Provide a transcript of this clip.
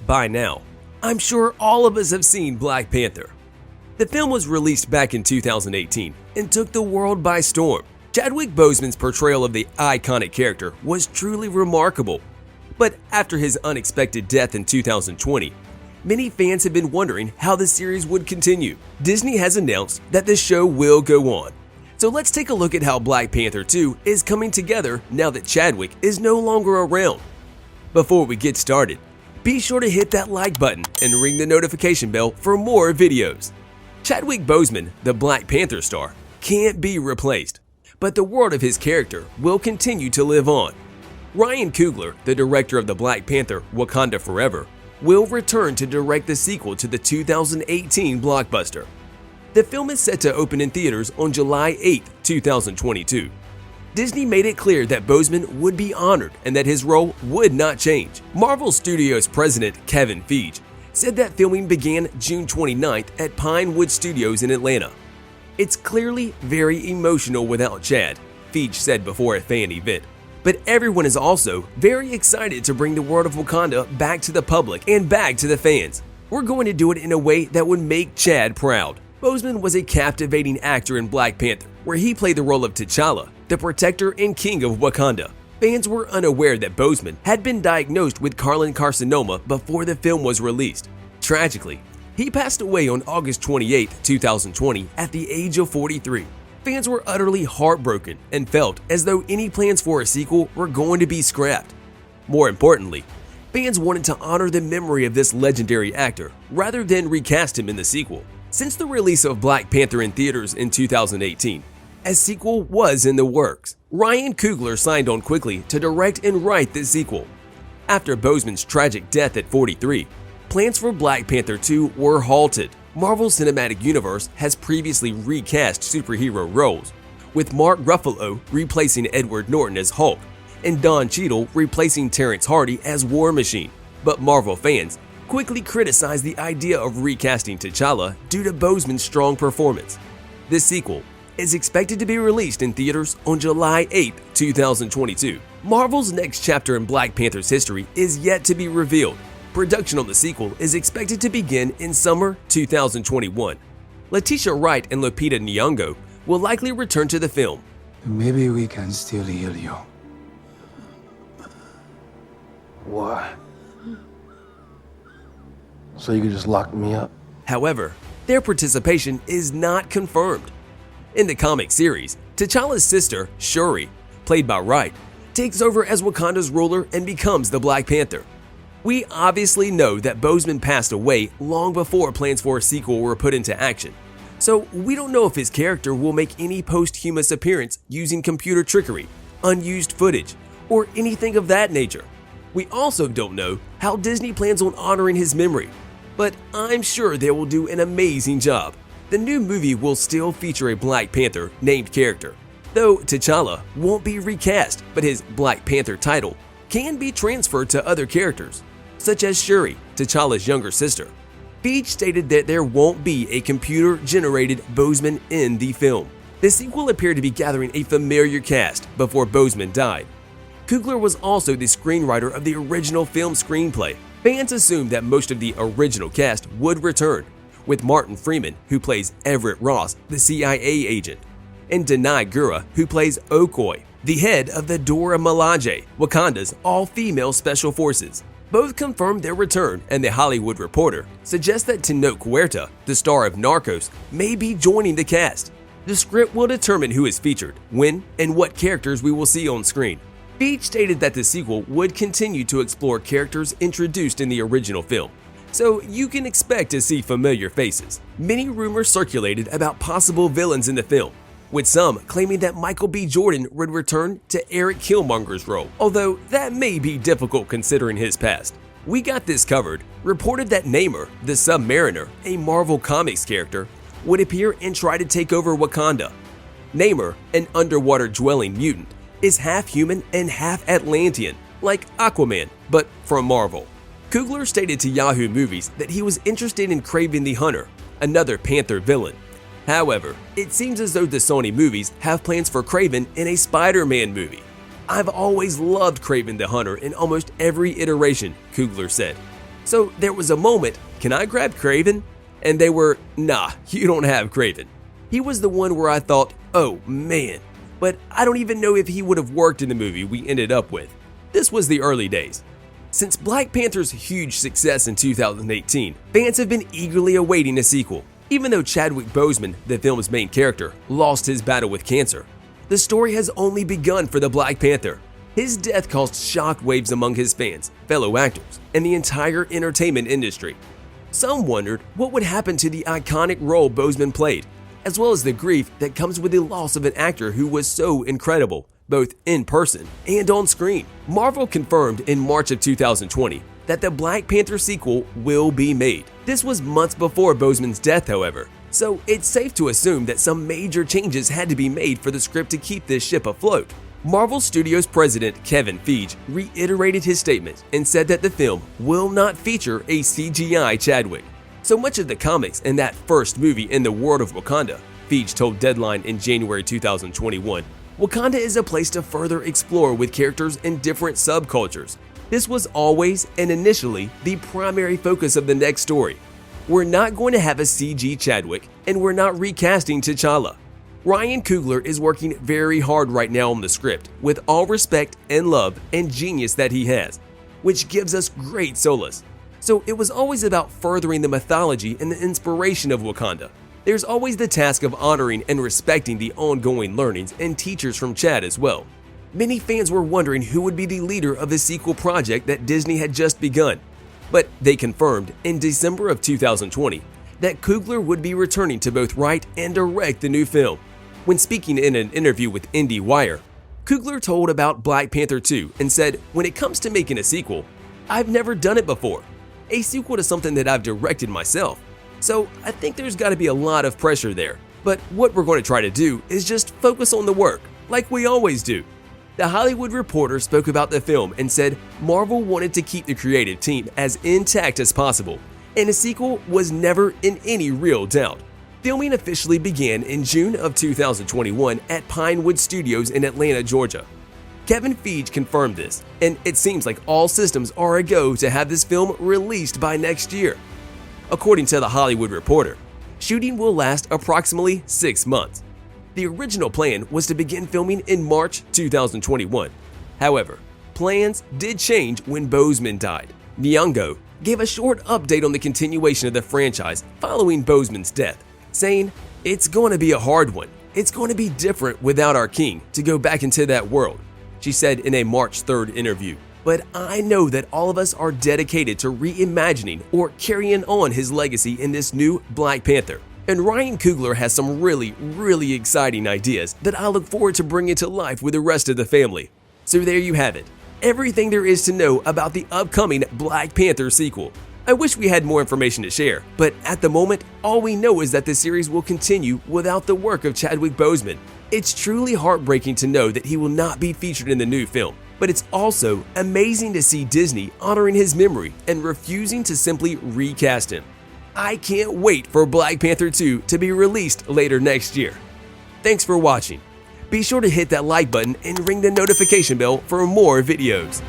By now, I'm sure all of us have seen Black Panther. The film was released back in 2018 and took the world by storm. Chadwick Boseman's portrayal of the iconic character was truly remarkable. But after his unexpected death in 2020, many fans have been wondering how the series would continue. Disney has announced that the show will go on. So let's take a look at how Black Panther 2 is coming together now that Chadwick is no longer around. Before we get started, be sure to hit that like button and ring the notification bell for more videos. Chadwick Boseman, the Black Panther star, can't be replaced, but the world of his character will continue to live on. Ryan Coogler, the director of the Black Panther Wakanda Forever, will return to direct the sequel to the 2018 blockbuster. The film is set to open in theaters on July 8, 2022. Disney made it clear that Boseman would be honored and that his role would not change. Marvel Studios president Kevin Feige said that filming began June 29th at Pinewood Studios in Atlanta. "It's clearly very emotional without Chad," Feige said before a fan event. "But everyone is also very excited to bring the world of Wakanda back to the public and back to the fans. We're going to do it in a way that would make Chad proud." Boseman was a captivating actor in Black Panther, where he played the role of T'Challa, the protector and king of Wakanda. Fans were unaware that Boseman had been diagnosed with colon carcinoma before the film was released. Tragically, he passed away on August 28, 2020 at the age of 43. Fans were utterly heartbroken and felt as though any plans for a sequel were going to be scrapped. More importantly, fans wanted to honor the memory of this legendary actor rather than recast him in the sequel. Since the release of Black Panther in theaters in 2018, a sequel was in the works. Ryan Coogler signed on quickly to direct and write the sequel. After Boseman's tragic death at 43, plans for Black Panther 2 were halted. Marvel Cinematic Universe has previously recast superhero roles, with Mark Ruffalo replacing Edward Norton as Hulk and Don Cheadle replacing Terrence Hardy as War Machine. But Marvel fans quickly criticized the idea of recasting T'Challa due to Boseman's strong performance. This sequel is expected to be released in theaters on July 8, 2022. Marvel's next chapter in Black Panther's history is yet to be revealed. Production on the sequel is expected to begin in summer 2021. Letitia Wright and Lupita Nyong'o will likely return to the film. Maybe we can still heal you. Why? So you could just lock me up? However, their participation is not confirmed. In the comic series, T'Challa's sister, Shuri, played by Wright, takes over as Wakanda's ruler and becomes the Black Panther. We obviously know that Boseman passed away long before plans for a sequel were put into action, so we don't know if his character will make any posthumous appearance using computer trickery, unused footage, or anything of that nature. We also don't know how Disney plans on honoring his memory, but I'm sure they will do an amazing job. The new movie will still feature a Black Panther named character, though T'Challa won't be recast, but his Black Panther title can be transferred to other characters, such as Shuri, T'Challa's younger sister. Feige stated that there won't be a computer-generated Boseman in the film. The sequel appeared to be gathering a familiar cast before Boseman died. Coogler was also the screenwriter of the original film screenplay. Fans assumed that most of the original cast would return, with Martin Freeman, who plays Everett Ross, the CIA agent, and Danai Gurira, who plays Okoye, the head of the Dora Milaje, Wakanda's all-female special forces. Both confirmed their return, and The Hollywood Reporter suggests that Tenoch Huerta, the star of Narcos, may be joining the cast. The script will determine who is featured, when, and what characters we will see on screen. Feige stated that the sequel would continue to explore characters introduced in the original film, so you can expect to see familiar faces. Many rumors circulated about possible villains in the film, with some claiming that Michael B. Jordan would return to Eric Killmonger's role, although that may be difficult considering his past. We Got This Covered reported that Namor, the Submariner, a Marvel Comics character, would appear and try to take over Wakanda. Namor, an underwater-dwelling mutant, is half human and half Atlantean, like Aquaman, but from Marvel. Coogler stated to Yahoo Movies that he was interested in Kraven the Hunter, another Panther villain. However, it seems as though the Sony movies have plans for Kraven in a Spider-Man movie. "I've always loved Kraven the Hunter in almost every iteration," Coogler said. So there was a moment, can I grab Craven? And they were, nah, you don't have Craven. He was the one where I thought, oh man, but I don't even know if he would have worked in the movie we ended up with. This was the early days. Since Black Panther's huge success in 2018, fans have been eagerly awaiting a sequel. Even though Chadwick Boseman, the film's main character, lost his battle with cancer, the story has only begun for the Black Panther. His death caused shockwaves among his fans, fellow actors, and the entire entertainment industry. Some wondered what would happen to the iconic role Boseman played, as well as the grief that comes with the loss of an actor who was so incredible, both in person and on screen. Marvel confirmed in March of 2020 that the Black Panther sequel will be made. This was months before Boseman's death, however, so it's safe to assume that some major changes had to be made for the script to keep this ship afloat. Marvel Studios president Kevin Feige reiterated his statement and said that the film will not feature a CGI Chadwick. So much of the comics in that first movie in the world of Wakanda, Feige told Deadline in January 2021, Wakanda is a place to further explore with characters in different subcultures. This was always and initially the primary focus of the next story. We're not going to have a CG Chadwick, and we're not recasting T'Challa. Ryan Coogler is working very hard right now on the script, with all respect and love and genius that he has, which gives us great solace. So it was always about furthering the mythology and the inspiration of Wakanda. There's always the task of honoring and respecting the ongoing learnings and teachers from Chad as well. Many fans were wondering who would be the leader of the sequel project that Disney had just begun, but they confirmed in December of 2020 that Coogler would be returning to both write and direct the new film. When speaking in an interview with IndieWire, Coogler told about Black Panther 2 and said, when it comes to making a sequel, I've never done it before. A sequel to something that I've directed myself. So I think there's got to be a lot of pressure there. But what we're going to try to do is just focus on the work, like we always do. The Hollywood Reporter spoke about the film and said Marvel wanted to keep the creative team as intact as possible, and a sequel was never in any real doubt. Filming officially began in June of 2021 at Pinewood Studios in Atlanta, Georgia. Kevin Feige confirmed this, and it seems like all systems are a go to have this film released by next year. According to The Hollywood Reporter, shooting will last approximately 6 months. The original plan was to begin filming in March 2021. However, plans did change when Boseman died. Nyong'o gave a short update on the continuation of the franchise following Boseman's death, saying, "It's going to be a hard one. It's going to be different without our king to go back into that world," she said in a March 3rd interview. "But I know that all of us are dedicated to reimagining or carrying on his legacy in this new Black Panther. And Ryan Coogler has some really exciting ideas that I look forward to bringing to life with the rest of the family." So there you have it. Everything there is to know about the upcoming Black Panther sequel. I wish we had more information to share, but at the moment, all we know is that the series will continue without the work of Chadwick Boseman. It's truly heartbreaking to know that he will not be featured in the new film, but it's also amazing to see Disney honoring his memory and refusing to simply recast him. I can't wait for Black Panther 2 to be released later next year. Thanks for watching. Be sure to hit that like button and ring the notification bell for more videos.